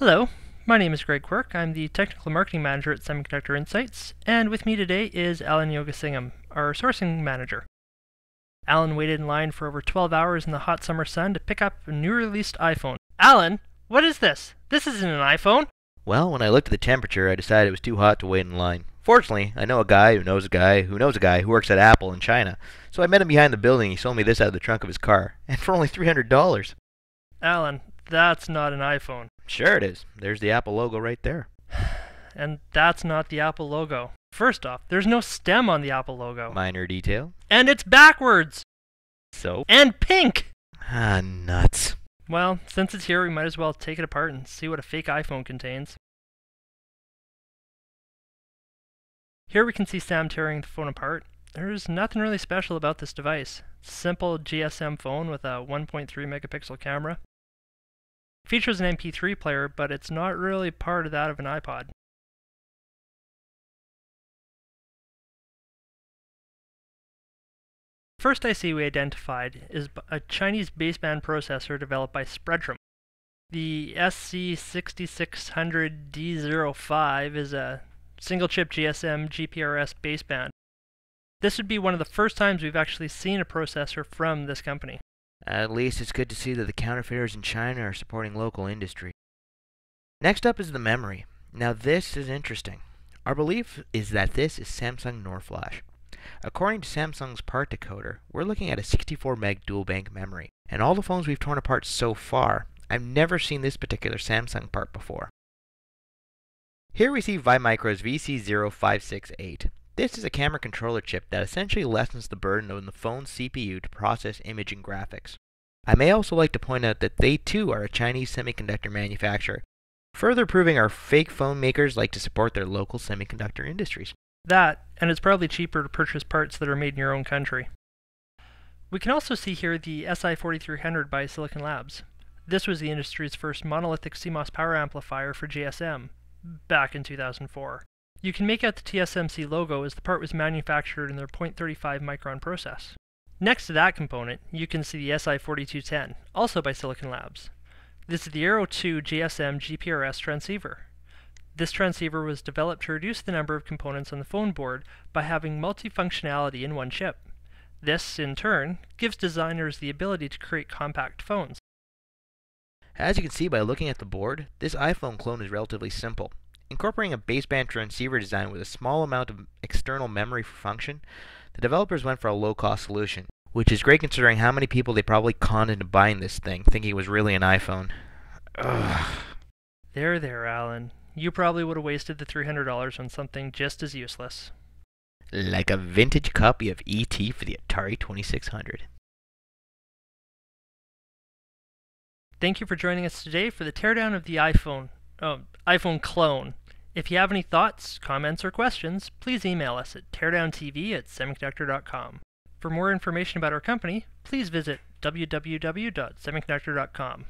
Hello, my name is Greg Quirk. I'm the Technical Marketing Manager at Semiconductor Insights, and with me today is Alan Yogasingham, our Sourcing Manager. Alan waited in line for over 12 hours in the hot summer sun to pick up a new released iPhone. Alan, what is this? This isn't an iPhone! Well, when I looked at the temperature, I decided it was too hot to wait in line. Fortunately, I know a guy who knows a guy who knows a guy who works at Apple in China, so I met him behind the building and he sold me this out of the trunk of his car, and for only $300. Alan, that's not an iPhone. Sure it is. There's the Apple logo right there. And that's not the Apple logo. First off, there's no stem on the Apple logo. Minor detail. And it's backwards! So? And pink! Ah, nuts. Well, since it's here, we might as well take it apart and see what a fake iPhone contains. Here we can see Sam tearing the phone apart. There's nothing really special about this device. It's a simple GSM phone with a 1.3 megapixel camera. It features an MP3 player, but it's not really part of that of an iPod. First IC we identified is a Chinese baseband processor developed by Spreadtrum. The SC6600D05 is a single-chip GSM GPRS baseband. This would be one of the first times we've actually seen a processor from this company. At least it's good to see that the counterfeiters in China are supporting local industry. Next up is the memory. Now this is interesting. Our belief is that this is Samsung NOR flash. According to Samsung's part decoder, we're looking at a 64 meg dual bank memory. And all the phones we've torn apart so far, I've never seen this particular Samsung part before. Here we see Vimicro's VC0568. This is a camera controller chip that essentially lessens the burden on the phone's CPU to process image and graphics. I may also like to point out that they too are a Chinese semiconductor manufacturer, further proving our fake phone makers like to support their local semiconductor industries. That, and it's probably cheaper to purchase parts that are made in your own country. We can also see here the SI4300 by Silicon Labs. This was the industry's first monolithic CMOS power amplifier for GSM, back in 2004. You can make out the TSMC logo as the part was manufactured in their 0.35 micron process. Next to that component, you can see the SI4210, also by Silicon Labs. This is the Aero 2 GSM GPRS transceiver. This transceiver was developed to reduce the number of components on the phone board by having multifunctionality in one chip. This, in turn, gives designers the ability to create compact phones. As you can see by looking at the board, this iPhone clone is relatively simple. Incorporating a baseband transceiver design with a small amount of external memory for function, the developers went for a low-cost solution, which is great considering how many people they probably conned into buying this thing, thinking it was really an iPhone. Ugh. There, Alan. You probably would have wasted the $300 on something just as useless. Like a vintage copy of E.T. for the Atari 2600. Thank you for joining us today for the teardown of the iPhone clone. If you have any thoughts, comments, or questions, please email us at teardowntv@semiconductor.com. For more information about our company, please visit www.semiconductor.com.